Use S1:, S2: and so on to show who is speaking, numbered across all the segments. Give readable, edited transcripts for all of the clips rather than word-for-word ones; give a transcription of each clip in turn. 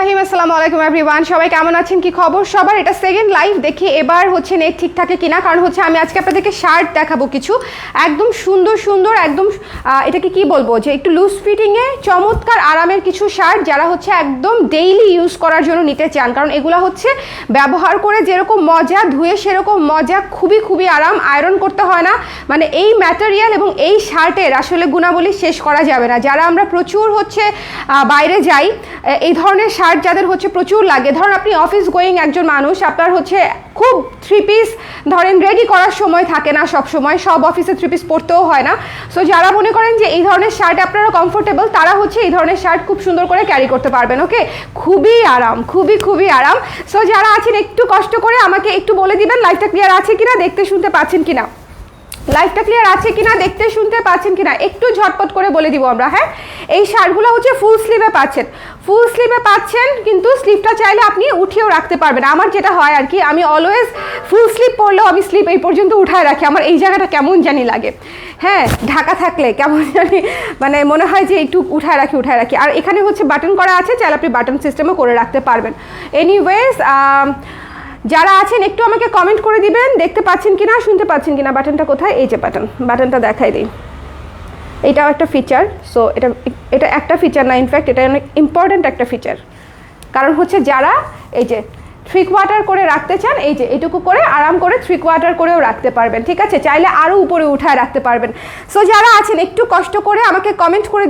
S1: রাহিম আসসালামু আলাইকুম এভরিওয়ান। সবাই কেমন আছেন, কি খবর সবার? এটা সেকেন্ড লাইভ, দেখি এবার হচ্ছে নেট ঠিক থাকে কিনা। কারণ হচ্ছে আমি আজকে আপনাদেরকে শার্ট দেখাবো কিছু একদম সুন্দর সুন্দর, একদম এটাকে কি বলবো, যে একটু লুজ ফিটিংয়ে চমৎকার আরামের কিছু শার্ট যারা হচ্ছে একদম ডেইলি ইউজ করার জন্য নিতে চান। কারণ এগুলো হচ্ছে ব্যবহার করে যেরকম মজা, ধুয়ে সেরকম মজা, খুবই খুবই আরাম, আয়রন করতে হয় না। মানে এই ম্যাটেরিয়াল এবং এই শার্টের আসলে গুণাবলী শেষ করা যাবে না। যারা আমরা প্রচুর হচ্ছে বাইরে যাই, এই ধরনের শার্ট যাদের হচ্ছে প্রচুর লাগে, ধরুন আপনি অফিস গোয়িং একজন মানুষ, আপনার হচ্ছে খুব থ্রি পিস ধরেন রেডি করার সময় থাকে না, সব সময় সব অফিসে থ্রি পিস পরতেও হয় না। সো যারা মনে করেন যে এই ধরনের শার্ট আপনারা কমফোর্টেবল, তারা হচ্ছে এই ধরনের শার্ট খুব সুন্দর করে ক্যারি করতে পারবেন। ওকে, খুবই আরাম, খুবই খুবই আরাম। সো যারা আছেন একটু কষ্ট করে আমাকে একটু বলে দিবেন লাইভটা ক্লিয়ার আছে কিনা, দেখতে শুনতে পাচ্ছেন কিনা, লাইভটা ক্লিয়ার আছে কিনা, দেখতে শুনতে পাচ্ছেন কিনা, একটু ঝটপট করে বলে দিব আমরা। হ্যাঁ, এই শার্টগুলো হচ্ছে ফুল স্লিভে পাচ্ছেন, ফুল স্লিভে পাচ্ছেন, কিন্তু স্লিভটা চাইলে আপনি উঠিয়েও রাখতে পারবেন। আমার যেটা হয় আর কি, আমি অলওয়েজ ফুল স্লিভ পরলেও আমি স্লিভ এই পর্যন্ত উঠায় রাখি। আমার এই জায়গাটা কেমন জানি লাগে, হ্যাঁ, ঢাকা থাকলে কেমন জানি মানে মনে হয় যে একটু উঠায় রাখি। আর এখানে হচ্ছে বাটন করা আছে, চাইলে আপনি বাটন সিস্টেমও করে রাখতে পারবেন। এনিওয়েজ, যারা আছেন একটু আমাকে কমেন্ট করে দিবেন দেখতে পাচ্ছেন কিনা, শুনতে পাচ্ছেন কিনা। বাটনটা কোথায়? এই যে বাটনটা দেখাই দিই। এটাও একটা ফিচার। সো এটা একটা ফিচার না, ইনফ্যাক্ট এটা অনেক ইম্পর্ট্যান্ট একটা ফিচার। কারণ হচ্ছে যারা এই যে 3/4 করে রাখতে চান, এই যে এটুকু করে আরাম করে 3/4 করেও রাখতে পারবেন, ঠিক আছে? চাইলে আরও উপরে উঠায় রাখতে পারবেন। সো যারা আছেন একটু কষ্ট করে আমাকে কমেন্ট করে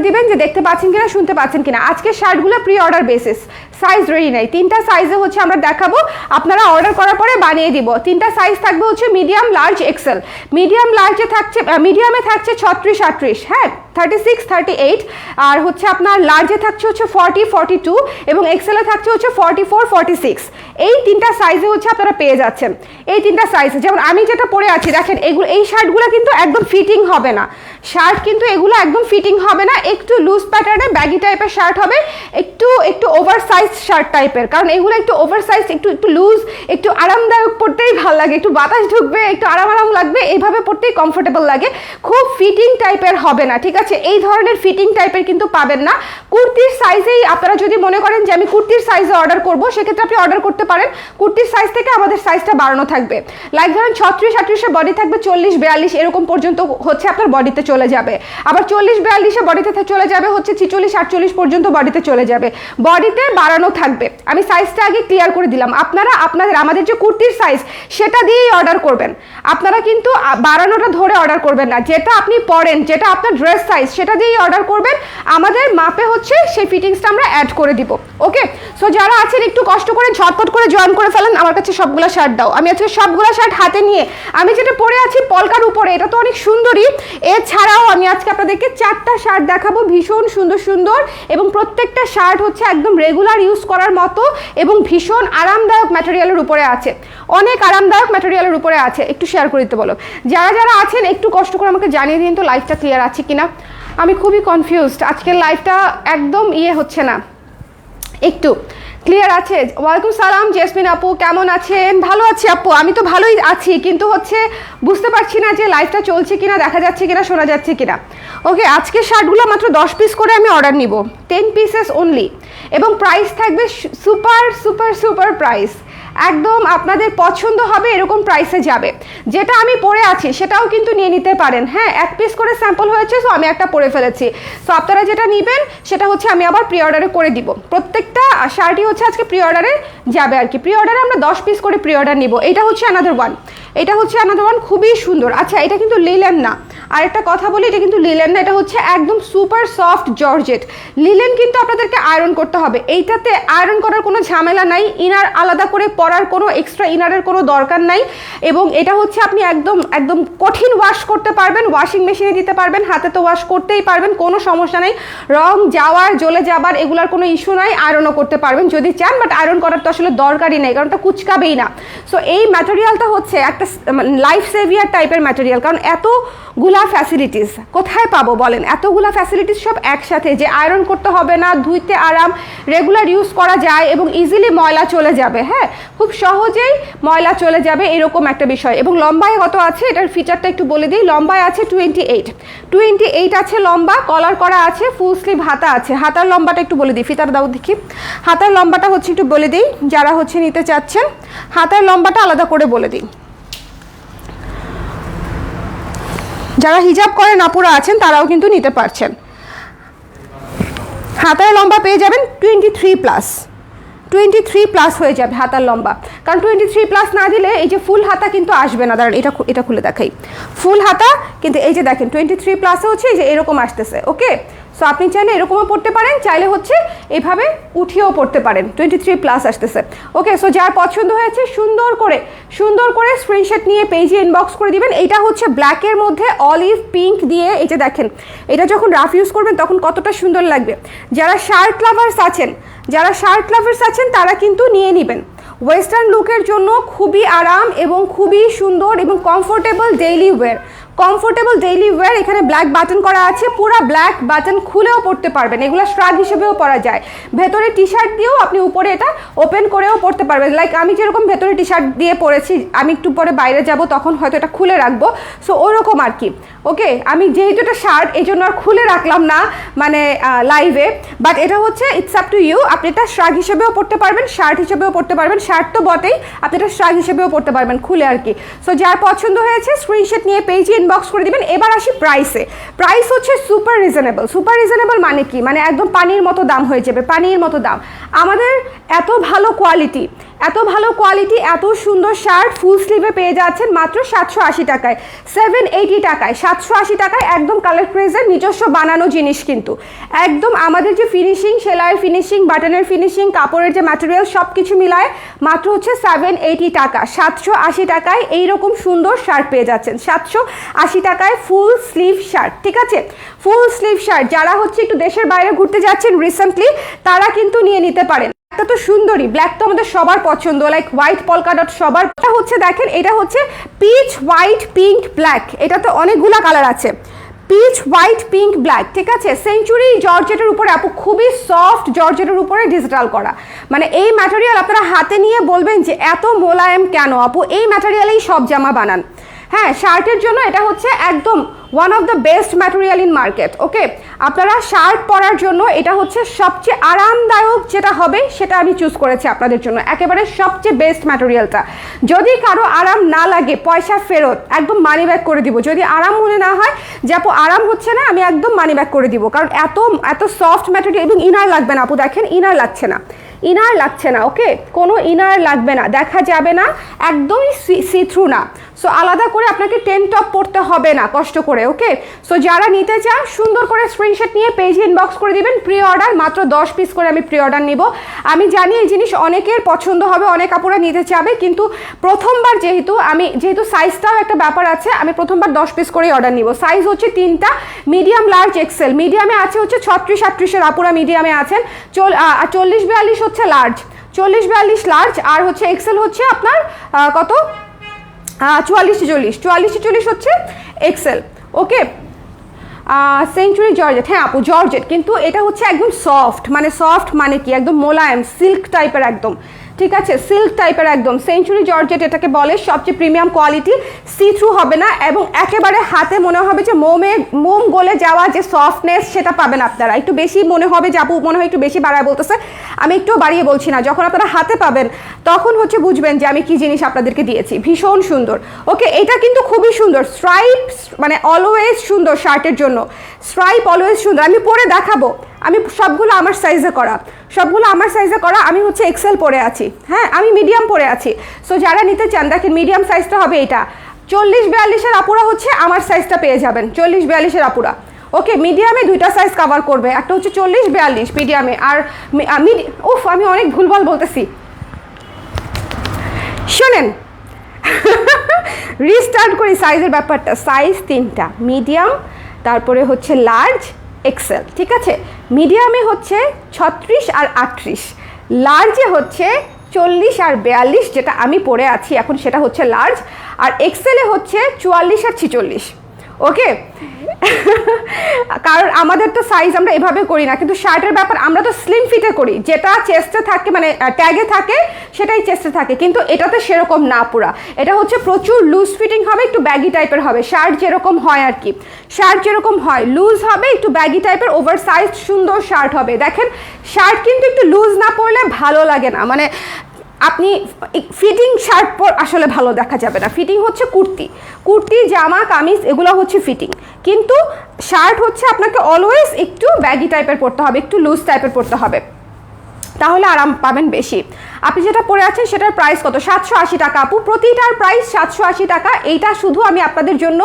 S1: দিবেন যে দেখতে পাচ্ছেন কিনা, শুনতে পাচ্ছেন কিনা। আজকে শার্টগুলো pre order basis, size ready নাই। 3টা সাইজে হচ্ছে আমরা দেখাবো, আপনারা অর্ডার করার পরে বানিয়ে দিব। 3টা সাইজ থাকবে হচ্ছে মিডিয়াম, লার্জ, এক্সেল। মিডিয়ামে থাকছে 36-38, হ্যাঁ 36, 38, আর হচ্ছে আপনার লার্জে থাকছে হচ্ছে 40, 42 এবং এক্সেলে থাকছে হচ্ছে 44, 46। এই 3টা সাইজে হচ্ছে আপনারা পেয়ে যাচ্ছেন। এই 3টা সাইজে, যেমন আমি যেটা পরে আছি দেখেন, এই শার্টগুলো কিন্তু একদম ফিটিং হবে না। শার্ট কিন্তু এগুলো একদম ফিটিং হবে না, একটু লুজ প্যাটার্নে ব্যাগি টাইপের শার্ট হবে, একটু ওভার সাইজ শার্ট টাইপের। কারণ এগুলো একটু ওভার সাইজ, একটু লুজ, একটু আরামদায়ক পড়তেই ভালো লাগে, একটু বাতাস ঢুকবে, একটু আরাম লাগবে, এইভাবে পড়তেই কমফোর্টেবল লাগে। খুব ফিটিং টাইপের হবে না, ঠিক আছে? এই ধরনের ফিটিং টাইপের কিন্তু পাবেন না। কুর্তির সাইজেই আপনারা যদি মনে করেন যে আমি কুর্তির সাইজে অর্ডার করবো, সেক্ষেত্রে আপনি অর্ডার করতে পারেন। কুর্তির সাইজ থেকে আমাদের সাইজটা বাড়ানো থাকবে। লাইক ধরেন 36-38 বডি থাকবে, 40-42 এরকম পর্যন্ত হচ্ছে আপনার বডিতে চলে যাবে। আবার 40-42 বডিতে চলে যাবে হচ্ছে 46-48 পর্যন্ত বডিতে চলে যাবে। বডিতে বাড়ানো থাকবে। আমি সাইজটা আগে ক্লিয়ার করে দিলাম। আপনারা আমাদের যে কুর্তির সাইজ সেটা দিয়েই অর্ডার করবেন। আপনারা কিন্তু বাড়ানোটা ধরে অর্ডার করবেন না। যেটা আপনি পরেন, যেটা আপনার ড্রেস সাইজ, সেটা দিয়েই অর্ডার করবেন। আমাদের মাপে হচ্ছে সেই ফিটিংসটা আমরা অ্যাড করে দিব। ওকে, সো যারা আছেন একটু কষ্ট করে ঝটপট করে জয়েন করে ফেলেন। আমার কাছে সবগুলো শার্ট দাও। আমি আজকে সবগুলো শার্ট হাতে নিয়ে, আমি যেটা পরে আছি পলকার উপরে, এটা তো অনেক সুন্দরী। এছাড়াও আমি আজকে আপনাদেরকে 4টা শার্ট দেখাবো, ভীষণ সুন্দর সুন্দর, এবং প্রত্যেকটা শার্ট হচ্ছে একদম রেগুলার ইউজ করার মতো এবং ভীষণ আরামদায়ক ম্যাটেরিয়ালের উপরে আছে, অনেক আরামদায়ক ম্যাটেরিয়ালের উপরে আছে। একটু শেয়ার করে দিতে বলো। যারা আছেন একটু কষ্ট করে আমাকে জানিয়ে দিন তো লাইভটা ক্লিয়ার আছে কিনা। আমি খুবই কনফিউজড, আজকের লাইভটা একদম হচ্ছে না। একটু ক্লিয়ার আছে? ওয়ালাইকুম সালাম জেসমিন আপু, কেমন আছেন? ভালো আছি আপু, আমি তো ভালোই আছি, কিন্তু হচ্ছে বুঝতে পারছি না যে লাইভটা চলছে কিনা, দেখা যাচ্ছে কিনা, শোনা যাচ্ছে কিনা। ওকে, আজকে শার্টগুলো মাত্র 10 পিস করে আমি অর্ডার নিব, 10 পিসেস অনলি, এবং প্রাইস থাকবে সুপার সুপার সুপার প্রাইস। একদম আপনাদের পছন্দ হবে এরকম প্রাইসে যাবে। যেটা আমি পরে আছি সেটাও কিন্তু নিয়ে নিতে পারেন। হ্যাঁ, 1 পিস করে স্যাম্পল হয়েছে, সো আমি একটা পরে ফেলেছি। সো আপনারা যেটা নেবেন সেটা হচ্ছে আমি আবার প্রি অর্ডারে করে দিব। প্রত্যেকটা শার্টই হচ্ছে আজকে প্রি অর্ডারে যাবে আর কি। প্রি অর্ডারে আমরা 10 পিস করে প্রি অর্ডার নিব। এটা হচ্ছে অ্যানাদার ওয়ান, খুবই সুন্দর। আচ্ছা, এটা কিন্তু লিলেন না। আর একটা কথা বলি, এটা কিন্তু লিলেন না, এটা হচ্ছে একদম সুপার সফট জর্জেট। লিলেন কিন্তু আপনাদেরকে আয়রন করতে হবে। এইটাতে আয়রন করার কোনো ঝামেলা নাই, ইনার আলাদা করে পরার কোনো এক্সট্রা ইনারের কোনো দরকার নাই। এবং এটা হচ্ছে আপনি একদম কঠিন ওয়াশ করতে পারবেন, ওয়াশিং মেশিনে দিতে পারবেন, হাতে তো ওয়াশ করতেই পারবেন, কোনো সমস্যা নেই। রং যাওয়ার, জ্বলে যাবার এগুলার কোনো ইস্যু নাই। আয়রনও করতে পারবেন যদি চান, বাট আয়রন করার তো আসলে দরকারই নেই, কারণ এটা কুচকাবেই না। সো এই ম্যাটেরিয়ালটা হচ্ছে একটা লাইফ সেভিয়ার টাইপের ম্যাটেরিয়াল, কারণ এতগুলা এতগুলা ফ্যাসিলিটিস কোথায় পাবো বলেন? এতগুলা ফ্যাসিলিটিস সব একসাথে, যে আয়রন করতে হবে না, ধুইতে আরাম, রেগুলার ইউজ করা যায় এবং ইজিলি ময়লা চলে যাবে। হ্যাঁ, খুব সহজেই ময়লা চলে যাবে, এরকম একটা বিষয়। এবং লম্বায় কত আছে এটার ফিচারটা একটু বলে দিই। লম্বায় আছে 28 আছে লম্বা, কলার করা আছে, ফুল স্লিভ হাতা আছে। হাতার লম্বাটা একটু বলে দিই, ফিতার দাও দেখি। হাতার লম্বাটা হচ্ছে একটু বলে দিই, যারা হচ্ছে নিতে চাচ্ছেন হাতার লম্বাটা আলাদা করে বলে দিই। যারা হিজাব করেন আপুরা আছেন তারাও কিন্তু নিতে পারছেন। হাতার লম্বা পেয়ে যাবেন 23+ হয়ে যাবে হাতার লম্বা, কারণ 23+ না দিলে এই যে ফুল হাতা কিন্তু আসবে না। দাঁড়ান এটা খুলে দেখাই, ফুল হাতা কিন্তু এই যে দেখেন 23+ হচ্ছে এই যে এরকম আসতেছে। ওকে, সো আপনি চাইলে এরকমও পড়তে পারেন, চাইলে হচ্ছে এইভাবে উঠিয়েও পড়তে পারেন। 23+ আসতেছে। ওকে, সো যার পছন্দ হয়েছে সুন্দর করে স্ক্রিনশট নিয়ে পেজে ইনবক্স করে দিবেন। এটা হচ্ছে ব্ল্যাকের মধ্যে অলিভ পিঙ্ক দিয়ে, এই যে দেখেন এটা যখন রাফ ইউজ করবেন তখন কতটা সুন্দর লাগবে। যারা শার্ট লাভার্স আছেন তারা কিন্তু নিয়ে নেবেন। ওয়েস্টার্ন লুকের জন্য খুবই আরাম এবং খুবই সুন্দর এবং কমফোর্টেবল ডেইলি ওয়্যার। এখানে ব্ল্যাক বাটন করা আছে, পুরো ব্ল্যাক বাটন খুলেও পড়তে পারবেন। এগুলো স্ট্রাগ হিসেবেও পরা যায়, ভেতরে টি শার্ট দিয়েও আপনি উপরে এটা ওপেন করেও পড়তে পারবেন। লাইক আমি যেরকম ভেতরে টি শার্ট দিয়ে পরেছি, আমি একটু পরে বাইরে যাব তখন হয়তো এটা খুলে রাখবো, সো ওরকম আর কি। ওকে, আমি যেহেতু এটা শার্ট এই জন্য আর খুলে রাখলাম না মানে লাইভে, বাট এটা হচ্ছে ইটস আপ টু ইউ। আপনি এটা স্ট্রাগ হিসেবেও পড়তে পারবেন, শার্ট হিসেবেও পড়তে পারবেন। শার্ট তো বটেই, আপনি এটা স্ট্রাগ হিসেবেও পড়তে পারবেন খুলে আর কি। সো যার পছন্দ হয়েছে স্ক্রিনশট নিয়ে পেজে ইনবক্স করে দিবেন। এবার আসি প্রাইসে। প্রাইস হচ্ছে সুপার রিজনেবল মানে কি, মানে একদম পানির মতো দাম হয়ে যাবে, পানির মতো দাম। আমাদের এত ভালো কোয়ালিটি, এত সুন্দর শার্ট ফুল স্লিভে পেয়ে যাচ্ছেন মাত্র 780 টাকায়, 780 টাকায়, 780 টাকায় একদম কালার ক্রেজের নিজস্ব বানানো জিনিস। কিন্তু একদম আমাদের যে ফিনিশিং, সেলাইয়ের ফিনিশিং, বাটনের ফিনিশিং, কাপড়ের যে ম্যাটেরিয়াল সব কিছু মিলায় মাত্র হচ্ছে 780 টাকা, 780 টাকায় এইরকম সুন্দর শার্ট পেয়ে যাচ্ছেন। 780 টাকায় ফুল স্লিভ শার্ট, ঠিক আছে? ফুল স্লিভ শার্ট যারা হচ্ছে একটু দেশের বাইরে ঘুরতে যাচ্ছেন রিসেন্টলি, তারা কিন্তু নিয়ে নিতে পারেন। এটা তো সুন্দরী, ব্ল্যাক তো আমাদের সবার পছন্দ, লাইক হোয়াইট পলকা ডট সবার। এটা হচ্ছে দেখেন, এটা হচ্ছে পিচ হোয়াইট পিঙ্ক ব্ল্যাক, এটা তো অনেকগুলা কালার আছে। পিচ হোয়াইট পিঙ্ক ব্ল্যাক, ঠিক আছে? সেঞ্চুরি জর্জেটের উপরে আপু, খুবই সফট জর্জেটের উপরে ডিজিটাল করা, মানে এই ম্যাটেরিয়াল আপনারা হাতে নিয়ে বলবেন যে এত মোলায়েম কেন আপু, এই ম্যাটেরিয়ালেই সব জামা বানান। হ্যাঁ, শার্টের জন্য এটা হচ্ছে একদম one of the best material in market. Okay, আপনারা শার্ট পরার জন্য এটা হচ্ছে সবচেয়ে আরামদায়ক যেটা হবে সেটা আমি চুজ করেছি আপনাদের জন্য, একেবারে সবচেয়ে বেস্ট ম্যাটেরিয়ালটা। যদি কারো আরাম না লাগে পয়সা ফেরত, একদম মানি ব্যাক করে দিব। যদি আরাম মনে না হয় যে আপু আরাম হচ্ছে না, আমি একদম মানি ব্যাক করে দিব, কারণ এত সফট ম্যাটেরিয়াল। এবং ইনার লাগবে না আপু, দেখেন ইনার লাগছে না। ওকে, কোনো ইনার লাগবে না, দেখা যাবে না, একদমই সি থ্রু না। সো আলাদা করে আপনাকে টেন টপ পড়তে হবে না কষ্ট করে। ওকে, সো যারা নিতে চান সুন্দর করে স্ক্রিনশট নিয়ে পেজে ইনবক্স করে দিবেন। প্রি অর্ডার মাত্র 10 পিস করে আমি প্রি অর্ডার নিব। আমি জানি এই জিনিস অনেকের পছন্দ হবে, অনেক আপুরা নিতে চাবে, কিন্তু প্রথমবার যেহেতু সাইজটাও একটা ব্যাপার আছে, আমি প্রথমবার 10 পিস করেই অর্ডার নিব। সাইজ হচ্ছে 3টা, মিডিয়াম, লার্জ, এক্সেল। মিডিয়ামে আছে হচ্ছে 36-38-এর আপুরা মিডিয়ামে আছেন, 40-42 হচ্ছে লার্জ, 40-42 লার্জ, আর হচ্ছে এক্সেল হচ্ছে আপনার কত 44-40 হচ্ছে এক্সেল। ওকে, সেঞ্চুরি জর্জেট, হ্যাঁ আপু জর্জেট, কিন্তু এটা হচ্ছে একদম সফট মানে কি একদম মোলায়েম সিল্ক টাইপের একদম, ঠিক আছে? সিল্ক টাইপের একদম সেঞ্চুরি জর্জেট এটাকে বলে, সবচেয়ে প্রিমিয়াম কোয়ালিটি, সি থ্রু হবে না এবং একেবারে হাতে মনে হবে যে মোম গলে যাওয়া যে সফটনেস সেটা পাবেন আপনারা। একটু বেশি মনে হবে যে আপু মনে হয় একটু বেশি বাড়ায় বলতেছে, আমি একটু বাড়িয়ে বলছি না। যখন আপনারা হাতে পাবেন তখন হচ্ছে বুঝবেন যে আমি কি জিনিস আপনাদেরকে দিয়েছি। ভীষণ সুন্দর। ওকে, এটা কিন্তু খুবই সুন্দর, স্ট্রাইপ মানে অলওয়েজ সুন্দর, শার্টের জন্য স্ট্রাইপ অলওয়েজ সুন্দর। আমি পরে দেখাবো, আমি সবগুলো আমার সাইজে করা, আমি হচ্ছে এক্সেল পরে আছি, হ্যাঁ আমি মিডিয়াম পরে আছি। সো যারা নিতে চান দেখেন মিডিয়াম সাইজটা হবে এটা। 40-42-এর আপুরা হচ্ছে আমার সাইজটা পেয়ে যাবেন, 40-42-এর আপুরা। ওকে, মিডিয়ামে 2টা সাইজ কভার করবে, একটা হচ্ছে 40-42 মিডিয়ামে, আর আমি অনেক ভুলভাল বলতেছি, শোনেন রিস্টার্ট করি সাইজের ব্যাপারটা। সাইজ 3টা, মিডিয়াম, তারপরে হচ্ছে লার্জ, এক্সেল, ঠিক আছে? মিডিয়ামে হচ্ছে 36 আর 38, লার্জে হচ্ছে 40 আর 42 যেটা আমি পরে আছি এখন, সেটা হচ্ছে লার্জ, আর এক্সেলে হচ্ছে 44 আর 46। ওকে কারণ আমাদের তো সাইজ আমরা এভাবে করি না, কিন্তু শার্টের ব্যাপার আমরা তো স্লিম ফিটে করি, যেটা চেস্টে থাকে মানে ট্যাগে থাকে সেটাই চেস্টে থাকে, কিন্তু এটাতে সেরকম না পুরা। এটা হচ্ছে প্রচুর লুজ ফিটিং হবে, একটু ব্যাগি টাইপের হবে, শার্ট যেরকম হয় আর কি, শার্ট যেরকম হয় লুজ হবে, একটু ব্যাগি টাইপের ওভার সাইজ সুন্দর শার্ট হবে। দেখেন শার্ট কিন্তু একটু লুজ না পরলে ভালো লাগে না, মানে আপনি ফিটিং শার্ট পর আসলে ভালো দেখা যাবে না। ফিটিং হচ্ছে কুর্তি, কুর্তি জামা কামিজ এগুলো হচ্ছে ফিটিং, কিন্তু শার্ট হচ্ছে আপনাকে অলওয়েজ একটু ব্যাগি টাইপের পরতে হবে, একটু লুজ টাইপের পরতে হবে, তাহলে আরাম পাবেন বেশি। আপনি যেটা পরে আছেন সেটার প্রাইস কত? 780 টাকা আপু, প্রতিটার প্রাইস 780 টাকা। এইটা শুধু আমি আপনাদের জন্য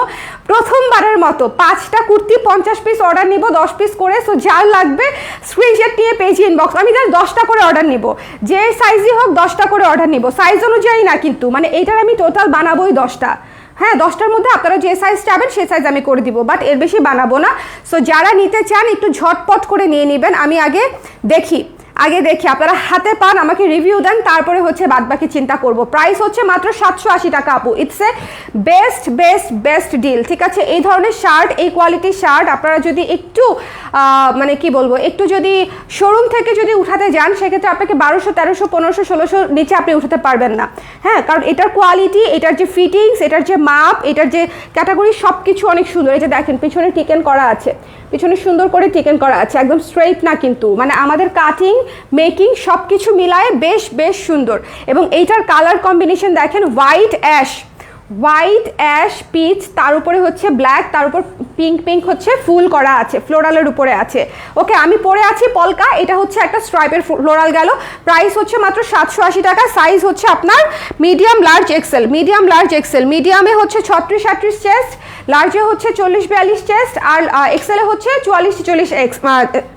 S1: প্রথমবারের মতো 5টা কুর্তি 50 পিস অর্ডার নিব, 10 পিস করে। সো যার লাগবে স্ক্রিনশট নিয়ে পেজ ইনবক্স, আমি জাস্ট 10টা করে অর্ডার নিব, যে সাইজই হোক 10টা করে অর্ডার নিব, সাইজ অনুযায়ী না কিন্তু, মানে এইটার আমি টোটাল বানাবোই 10টা। হ্যাঁ 10টার মধ্যে আপনারা যে সাইজ চাবেন সেই সাইজ আমি করে দিব, বাট এর বেশি বানাবো না। সো যারা নিতে চান একটু ঝটপট করে নিয়ে নেবেন। আমি আগে দেখি আপনারা হাতে পান, আমাকে রিভিউ দেন, তারপরে হচ্ছে বাদবাকি চিন্তা করব। প্রাইস হচ্ছে মাত্র 780 টাকা আপু, ইটস এ বেস্ট ডিল। ঠিক আছে, এই ধরনের শার্ট, এই কোয়ালিটির শার্ট আপনারা যদি একটু মানে কি বলবো, একটু যদি শোরুম থেকে যদি উঠাতে যান সেক্ষেত্রে আপনাকে 1200, 1300, 1500, 1600 নিচে আপনি উঠাতে পারবেন না। হ্যাঁ, কারণ এটার কোয়ালিটি, এটার যে ফিটিংস, এটার যে মাপ, এটার যে ক্যাটাগরি সব কিছু অনেক সুন্দর। এই যে দেখেন পিছনে টিকেন করা আছে, পিছনে সুন্দর করে টিকেন করা আছে, একদম স্ট্রেইট না কিন্তু, মানে আমাদের কাটিং মেকিং সব কিছু মিলায়ে বেশ সুন্দর। এবং এইটার কালার কম্বিনেশন দেখেন, হোয়াইট অ্যাশ পিচ, তার উপরে হচ্ছে ব্ল্যাক, তার উপর পিঙ্ক হচ্ছে ফুল করা আছে, ফ্লোরালের উপরে আছে। ওকে, আমি পরে আছি পলকা, এটা হচ্ছে একটা স্ট্রাইপের ফ্লোরাল গেল। প্রাইস হচ্ছে মাত্র 780 টাকা। সাইজ হচ্ছে আপনার মিডিয়াম লার্জ এক্সেল, মিডিয়ামে হচ্ছে 36-38 চেস্ট, লার্জে হচ্ছে 40-42 চেস্ট, আর এক্সেলে হচ্ছে 44-46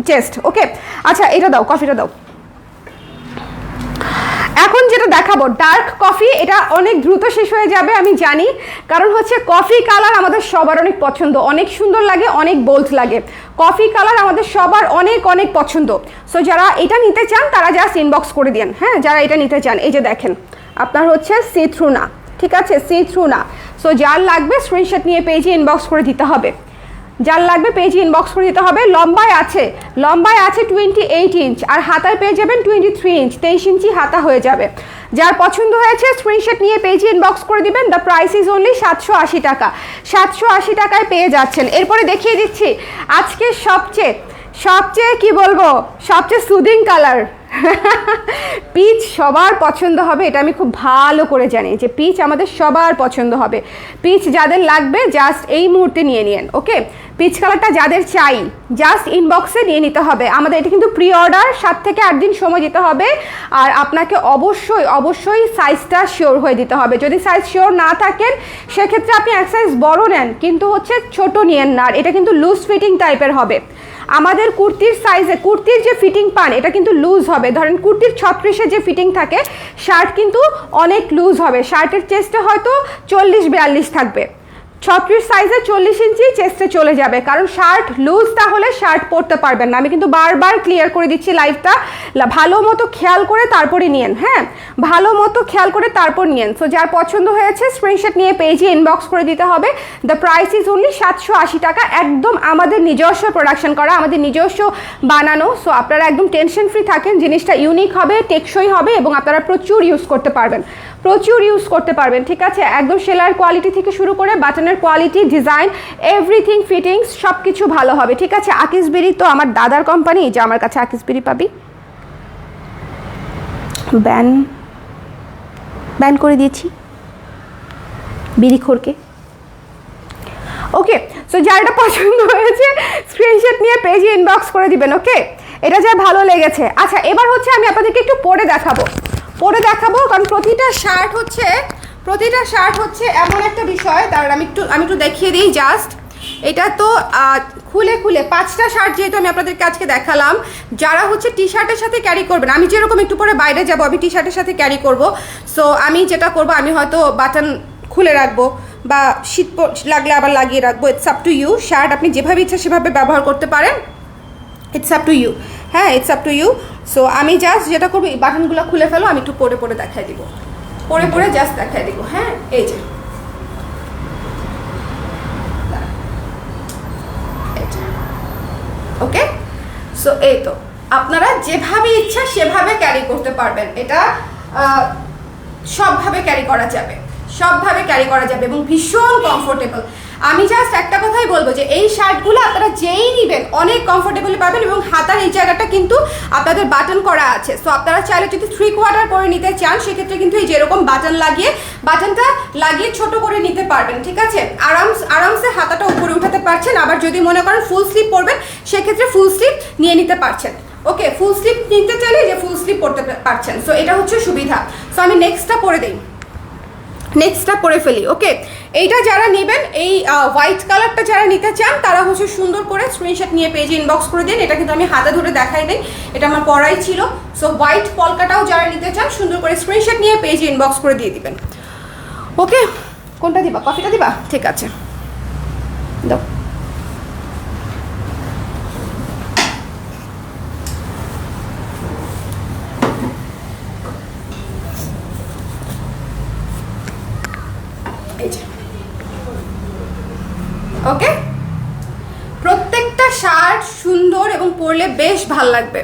S1: চেস্ট। ওকে, আচ্ছা এটা দাও, কফিটা দাও। এখন যেটা দেখাবো ডার্ক কফি, এটা অনেক দ্রুত শেষ হয়ে যাবে আমি জানি, কারণ হচ্ছে কফি কালার আমাদের সবার অনেক পছন্দ, অনেক সুন্দর লাগে, অনেক বোল্ড লাগে। কফি কালার আমাদের সবার অনেক পছন্দ। সো যারা এটা নিতে চান তারা জাস্ট ইনবক্স করে দিন। হ্যাঁ, যারা এটা নিতে চান, এই যে দেখেন আপনার হচ্ছে সি থ্রু না, ঠিক আছে, সি থ্রু না। সো যার লাগবে স্ক্রিনশট নিয়ে পেজে ইনবক্স করে দিতে হবে, যার লাগবে পেজে ইনবক্স করে দিতে হবে। লম্বায় আছে 28 ইঞ্চ, আর হাতায় পেয়ে যাবেন 23 ইঞ্চ, 23 ইঞ্চি হাতা হয়ে যাবে। যার পছন্দ হয়েছে স্ক্রিনশট নিয়ে পেজে ইনবক্স করে দিবেন। দ্য প্রাইস ইজ অনলি 780 টাকা, 780 টাকায় পেয়ে যাচ্ছেন। এরপরে দেখিয়ে দিচ্ছি আজকে সবচেয়ে কি বলবো, সবচেয়ে সুদিং কালার পিচ সবার পছন্দ হবে, এটা আমি খুব ভালো করে জানি যে পিচ আমাদের সবার পছন্দ হবে। পিচ যাদের লাগবে জাস্ট এই মুহূর্তে নিয়ে নিন। ওকে, পিচ কালারটা যাদের চাই জাস্ট ইনবক্সে নিয়ে নিতে হবে। আমাদের এটা কিন্তু প্রি অর্ডার, 7 থেকে 8 দিন সময় দিতে হবে, আর আপনাকে অবশ্যই সাইজটা শিওর হয়ে দিতে হবে। যদি সাইজ শিওর না থাকেন সেক্ষেত্রে আপনি এক সাইজ বড় নেন, কিন্তু হচ্ছে ছোট নিয়েন না, আর এটা কিন্তু লুজ ফিটিং টাইপের হবে। আমাদের কুর্তির সাইজে, কুর্তির যে ফিটিং পান এটা কিন্তু লুজ হবে। ধরেন কুর্তির 36-এ যে ফিটিং থাকে, শার্ট কিন্তু অনেক লুজ হবে। শার্টের চেস্টে হয়তো 40-42 থাকবে, 36 সাইজে 40 ইঞ্চি চেস্টে চলে যাবে, কারণ শার্ট লুজ, তাহলে শার্ট পরতে পারবেন না। আমি কিন্তু বারবার ক্লিয়ার করে দিচ্ছি লাইভটা, ভালো মতো খেয়াল করে তারপরে নিয়েন। হ্যাঁ, ভালো মতো খেয়াল করে তারপর নিয়েন। সো যার পছন্দ হয়েছে স্ক্রিনশট নিয়ে পেজে ইনবক্স করে দিতে হবে। দ্য প্রাইস ইজ অনলি 780 টাকা, একদম আমাদের নিজস্ব প্রোডাকশন করা, আমাদের নিজস্ব বানানো। সো আপনারা একদম টেনশন ফ্রি থাকেন, জিনিসটা ইউনিক হবে, টেকসই হবে, এবং আপনারা প্রচুর ইউজ করতে পারবেন। ঠিক আছে, একদম সেলার কোয়ালিটি থেকে শুরু করে বাটনের কোয়ালিটি, ডিজাইন, এভরিথিং, ফিটিংস সব কিছু ভালো হবে। ঠিক আছে, আকিসবেরি তো আমার দাদার কোম্পানি, যে আমার কাছে আকিসবেরি পাবি, ব্যান করে দিয়েছি বিড়িখোরকে। ওকে, সো যার এটা পছন্দ হয়েছে স্ক্রিনশট নিয়ে পেজে ইনবক্স করে দিবেন। ওকে, এটা যা ভালো লেগেছে। আচ্ছা, এবার হচ্ছে আমি আপনাদেরকে একটু পরে দেখাবো, কারণ প্রতিটা শার্ট হচ্ছে এমন একটা বিষয়। তার আমি একটু দেখিয়ে দিই জাস্ট। এটা তো খুলে 5টা শার্ট যেহেতু আমি আপনাদেরকে আজকে দেখালাম, যারা হচ্ছে টি শার্টের সাথে ক্যারি করবেন, আমি যেরকম একটু পরে বাইরে যাবো, আমি টি শার্টের সাথে ক্যারি করব। সো আমি যেটা করব, আমি হয়তো বাটন খুলে রাখবো, বা শীত লাগলে আবার লাগিয়ে রাখবো। It's up to you. Shirt আপনি যেভাবে ইচ্ছা সেভাবে ব্যবহার করতে পারেন, ইটস আপ টু ইউ। হ্যাঁ, it's up to you. So আমি জাস্ট যেটা করবো, এই বাটনগুলো খুলে ফেলো, আমি একটু পরে দেখাই দিব, পরে জাস্ট দেখাই দিব। হ্যাঁ, এই যে সো এই তো আপনারা যেভাবে ইচ্ছা সেভাবে ক্যারি করতে পারবেন, এটা সবভাবে ক্যারি করা যাবে, সবভাবে ক্যারি করা যাবে এবং ভীষণ কমফোর্টেবল। আমি জাস্ট একটা কথাই বলবো যে এই শার্টগুলো আপনারা যেই নেবেন অনেক কমফোর্টেবল পাবেন এবং হাতার এই জায়গাটা কিন্তু আপনাদের বাটন করা আছে। সো আপনারা চাইলে যদি 3/4 করে নিতে চান সেক্ষেত্রে কিন্তু এই যেরকম বাটনটা লাগিয়ে ছোট করে নিতে পারবেন, ঠিক আছে? আরামসে হাতাটা উপরে উঠাতে পারছেন। আবার যদি মনে করেন ফুল স্লিভ পরবেন সেক্ষেত্রে ফুল স্লিভ নিয়ে নিতে পারছেন। ওকে, ফুল স্লিভ নিতে চাইলে যে ফুল স্লিভ পরতে পারছেন। সো এটা হচ্ছে সুবিধা। সো আমি নেক্সটটা পরে দিই, নেক্সটটা পরে ফেলি। ওকে, এইটা যারা নেবেন, এই হোয়াইট কালারটা যারা নিতে চান তারা হচ্ছে সুন্দর করে স্ক্রিনশট নিয়ে পেজে ইনবক্স করে দিন। এটা কিন্তু আমি হাতে ধরে দেখাই দিই, এটা আমার পরাই ছিল। সো হোয়াইট পলকাটাও যারা নিতে চান সুন্দর করে স্ক্রিনশট নিয়ে পেজে ইনবক্স করে দিয়ে দিবেন। ওকে, কোনটা দিবা? কফিটা দিবা? ঠিক আছে, দাও। ওকে, প্রত্যেকটা শার্ট সুন্দর এবং পরলে বেশ ভাল লাগবে।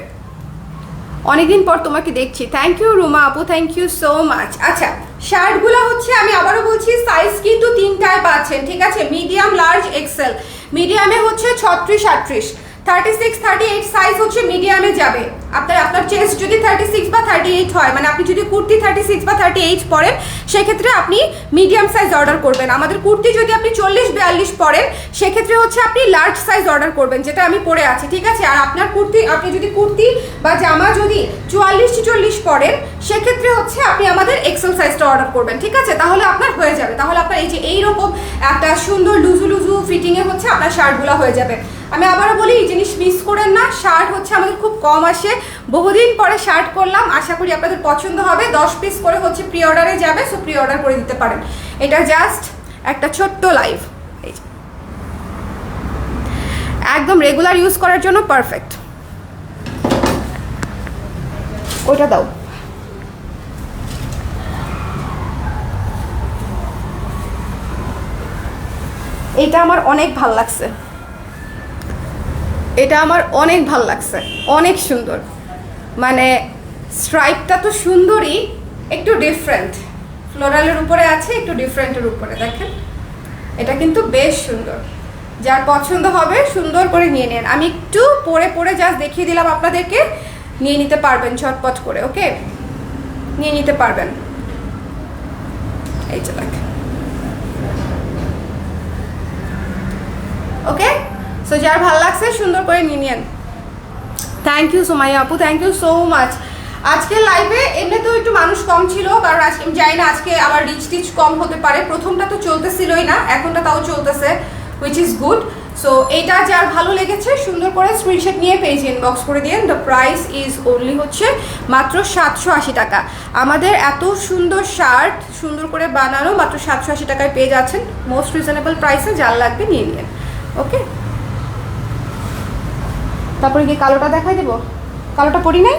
S1: অনেকদিন পর তোমাকে দেখছি, থ্যাংক ইউ রুমা আপু, থ্যাংক ইউ সো মাচ। আচ্ছা, শার্টগুলো হচ্ছে আমি আবারও বলছি সাইজ কিন্তু 3টায় পাচ্ছেন, ঠিক আছে? Medium, large, XL. মিডিয়ামে হচ্ছে 36, 38, 38 সাইজ হচ্ছে মিডিয়ামে যাবে। আপনার চেস্ট যদি 36 বা 38 হয়, মানে আপনি যদি কুর্তি 36 বা 38 পরেন সেক্ষেত্রে আপনি মিডিয়াম সাইজ অর্ডার করবেন। আমাদের কুর্তি যদি আপনি 40-42 পরেন সেক্ষেত্রে হচ্ছে আপনি লার্জ সাইজ অর্ডার করবেন, যেটা আমি পরে আছি, ঠিক আছে? আর আপনি যদি কুর্তি বা জামা যদি 44-40 পরেন সেক্ষেত্রে হচ্ছে আপনি আমাদের এক্সেল সাইজটা অর্ডার করবেন, ঠিক আছে? তাহলে আপনার হয়ে যাবে, তাহলে আপনার এই যে এইরকম একটা সুন্দর লুজু ফিটিংয়ে হচ্ছে আপনার শার্টগুলো হয়ে যাবে। আমি আবারও বলি, এই জিনিস মিস করেন না। শার্ট হচ্ছে আমাদের খুব কম আসে, বহুদিন পরে শার্ট করলাম, আশা করি আপনাদের পছন্দ হবে। 10 পিস করে হচ্ছে প্রি অর্ডারে যাবে, সো প্রি অর্ডার করে দিতে পারেন। এটা জাস্ট একটা ছোট্ট লাইভ, একদম রেগুলার ইউজ করার জন্য পারফেক্ট। ওইটা দাও। এটা আমার অনেক ভাল লাগছে, এটা আমার অনেক ভাল লাগছে, অনেক সুন্দর। মানে স্ট্রাইপটা তো সুন্দরই, একটু ডিফারেন্ট, ফ্লোরালের উপরে আছে, একটু ডিফারেন্টের উপরে দেখেন। এটা কিন্তু বেশ সুন্দর, যার পছন্দ হবে সুন্দর করে নিয়ে নেন। আমি একটু পরে জাস্ট দেখিয়ে দিলাম আপনাদেরকে, নিয়ে নিতে পারবেন ঝটপট করে। ওকে, নিয়ে নিতে পারবেন। এই যে দেখেন। ওকে, সো যার ভালো লাগছে সুন্দর করে নিয়ে নেন। থ্যাংক ইউ সোমাইয়া আপু, থ্যাংক ইউ সো মাচ। আজকে লাইভে এমনিতেও একটু মানুষ কম ছিল, কারণ আজকে আমি জানি না আজকে আবার রিচ কম হতে পারে। প্রথমটা তো চলতেছিলই না, এখনটা তাও চলতেছে, হুইচ ইজ গুড। সো এটা যার ভালো লেগেছে সুন্দর করে স্ক্রিনশট নিয়ে পেজে ইনবক্স করে দিন। দ্য প্রাইস ইজ অনলি হচ্ছে মাত্র 780 টাকা। আমাদের এত সুন্দর শার্ট সুন্দর করে বানানো মাত্র 780 টাকায় পেয়ে যাচ্ছেন, মোস্ট রিজনেবল প্রাইসে। যার লাগবে নিয়ে নিন। ওকে, তারপরে কি কালোটা দেখাই দেবো? কালোটা পরি নাই,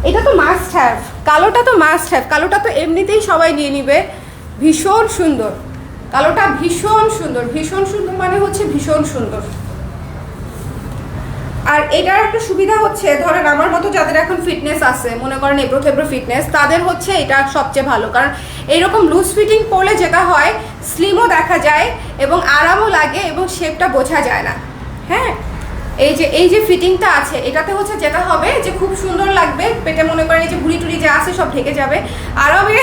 S1: এটা তো মাস্ট হ্যাভ, কালোটা তো মাস্ট হ্যাভ। কালোটা তো এমনিতেই সবাই নিয়ে নিবে, ভীষণ সুন্দর কালোটা, ভীষণ সুন্দর, ভীষণ সুন্দর মানে হচ্ছে ভীষণ সুন্দর। আর এটার একটা সুবিধা হচ্ছে, ধরেন আমার মতো যাদের এখন ফিটনেস আছে, মনে করেন এবড়ো ফিটনেস, তাদের হচ্ছে এটা সবচেয়ে ভালো। কারণ এইরকম লুজ ফিটিং পরলে যেটা হয়, স্লিমও দেখা যায় এবং আরামও লাগে এবং শেপটা বোঝা যায় না। হ্যাঁ, এই যে ফিটিংটা আছে এটাতে হচ্ছে যেটা হবে যে খুব সুন্দর লাগবে, পেটে মনে করেন এই যে ভুড়ি টুড়ি যে আছে সব ঢেকে যাবে, আরামে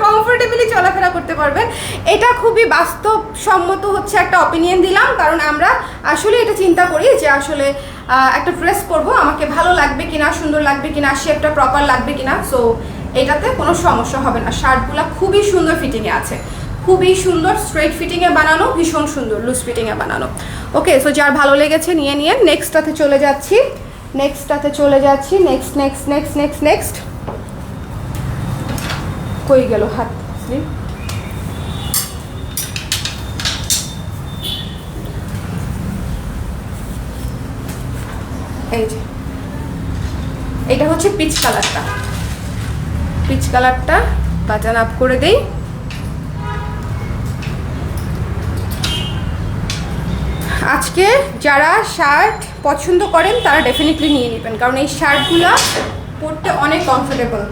S1: কমফোর্টেবলি চলাফেরা করতে পারবেন। এটা খুবই বাস্তবসম্মত হচ্ছে একটা অপিনিয়ন দিলাম, কারণ আমরা আসলে এটা চিন্তা করি যে আসলে একটা ড্রেস পরবো, আমাকে ভালো লাগবে কিনা, সুন্দর লাগবে কিনা, শেপটা প্রপার লাগবে কিনা। সো এটাতে কোনো সমস্যা হবে না। শার্টগুলো খুবই সুন্দর ফিটিংয়ে আছে, খুবই সুন্দর, স্ট্রেট ফিটিংয়ে বানানো, ভীষণ সুন্দর লুজ ফিটিংয়ে বানানো। ওকে, সো যার ভালো লেগেছে নিয়ে নিয়ে নেক্সটটাতে চলে যাচ্ছি। নেক্সট কই গেল হাত? এই যে এটা হচ্ছে পিচ কালারটা বাটন আপ করে দেই। আজকে যারা শার্ট পছন্দ করেন তারা ডেফিনেটলি নিয়ে নেবেন, কারণ এই শার্টগুলো পরতে অনেক কমফোর্টেবল।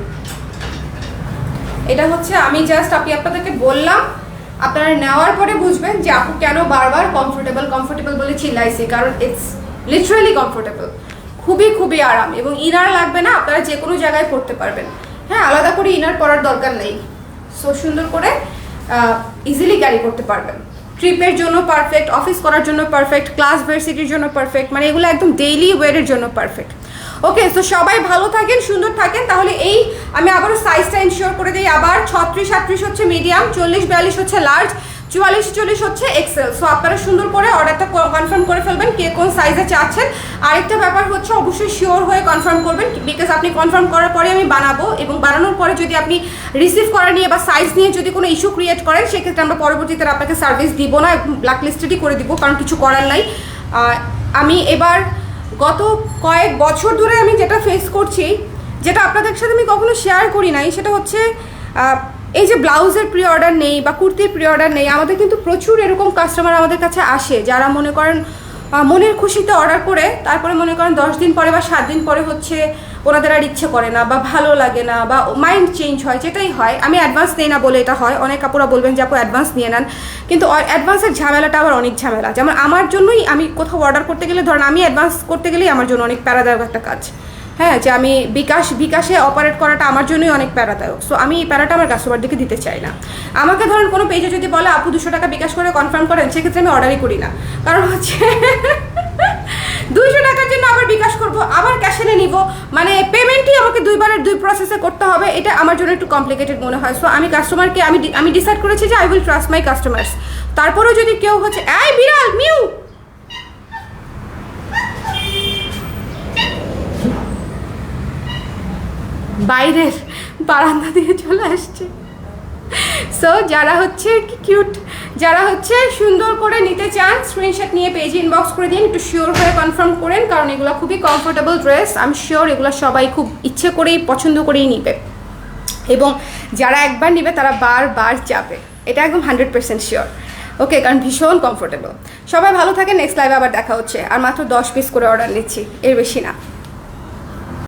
S1: এটা হচ্ছে আমি জাস্ট আপনাদেরকে বললাম, আপনারা নেওয়ার পরে বুঝবেন যে আপু কেন বারবার কমফোর্টেবল বলে চিল্লাইছি, কারণ ইটস লিটারালি কমফোর্টেবল, খুবই খুবই আরাম, এবং ইনার লাগবে না, আপনারা যে কোনো জায়গায় পরতে পারবেন। হ্যাঁ, আলাদা করে ইনার পরার দরকার নেই। সো সুন্দর করে ইজিলি ক্যারি করতে পারবেন। ট্রিপের জন্য পারফেক্ট, অফিস করার জন্য পারফেক্ট, ক্লাস ভার্সিটির জন্য পারফেক্ট, মানে এগুলো একদম ডেইলি ওয়ারের জন্য পারফেক্ট। ওকে, তো সবাই ভালো থাকেন, সুন্দর থাকেন। তাহলে এই আমি আবারও সাইজটা ইনশিওর করে দিই, আবার 36-38 হচ্ছে মিডিয়াম, 40-42 হচ্ছে লার্জ, 44-40 হচ্ছে এক্সেল। সো আপনারা সুন্দর করে অর্ডারটা কনফার্ম করে ফেলবেন কে কোন সাইজে চাচ্ছেন। আরেকটা ব্যাপার হচ্ছে অবশ্যই শিওর হয়ে কনফার্ম করবেন, বিকজ আপনি কনফার্ম করার পরে আমি বানাবো, এবং বানানোর পরে যদি আপনি রিসিভ করা নিয়ে বা সাইজ নিয়ে যদি কোনো ইস্যু ক্রিয়েট করেন, সেক্ষেত্রে আমরা পরবর্তীতে আপনাকে সার্ভিস দিব না, ব্ল্যাক লিস্টেডই করে দিব, কারণ কিছু করার নাই। আমি এবার গত কয়েক বছর ধরে আমি যেটা ফেস করছি, যেটা আপনাদের সাথে আমি কখনো শেয়ার করি নাই, সেটা হচ্ছে এই যে ব্লাউজের প্রি অর্ডার নেই বা কুর্তির প্রি অর্ডার নেই। আমাদের কিন্তু প্রচুর এরকম কাস্টমার আমাদের কাছে আসে, যারা মনে করেন মনের খুশিতে অর্ডার করে, তারপরে মনে করেন 10 দিন পরে বা 7 দিন পরে হচ্ছে ওনাদের আর ইচ্ছে করে না বা ভালো লাগে না বা মাইন্ড চেঞ্জ হয়, যেটাই হয়। আমি অ্যাডভান্স নেই না বলে এটা হয়, অনেক আপুরা বলবেন যে আপু অ্যাডভান্স নিয়ে নেন, কিন্তু অ্যাডভান্সের ঝামেলাটা আবার অনেক ঝামেলা। যেমন আমার জন্যই, আমি কোথাও অর্ডার করতে গেলে ধরেন আমি অ্যাডভান্স করতে গেলেই আমার জন্য অনেক প্যারাদায়ক একটা কাজ। হ্যাঁ, যে আমি বিকাশে অপারেট করাটা আমার জন্যই অনেক প্যারাদায়ক। সো আমি এই প্যারাটা আমার কাস্টমারদেরকে দিতে চাই না। আমাকে ধরেন কোনো পেজে যদি বলে আপু 200 টাকা বিকাশ করে কনফার্ম করেন, সেক্ষেত্রে আমি অর্ডারই করি না, কারণ হচ্ছে 200 টাকার জন্য আবার বিকাশ করব, আবার ক্যাশে নিব, মানে পেমেন্টই আমাকে দুইবারের 2 প্রসেসে করতে হবে, এটা আমার জন্য একটু কমপ্লিকেটেড মনে হয়। সো আমি কাস্টমারকে আমি ডিসাইড করেছি যে I will trust my customers. তারপরেও যদি কেউ হচ্ছে এই বিড়াল মিউ বাইরের বারান্দা দিয়ে চলে আসছে। সো যারা হচ্ছে কি কিউট, যারা হচ্ছে সুন্দর করে নিতে চান, স্ক্রিনশট নিয়ে পেজে ইনবক্স করে দিন, একটু শিওর হয়ে কনফার্ম করেন, কারণ এগুলো খুবই কমফোর্টেবল ড্রেস। আমি শিওর এগুলো সবাই খুব ইচ্ছে করেই পছন্দ করেই নিবে, এবং যারা একবার নিবে তারা বারবার যাবে, এটা একদম 100% শিওর। ওকে, কারণ ভীষণ কমফোর্টেবল। সবাই ভালো থাকে, নেক্সট লাইভে আবার দেখা হচ্ছে। আর মাত্র 10 পিস করে অর্ডার নিচ্ছি, এর বেশি না।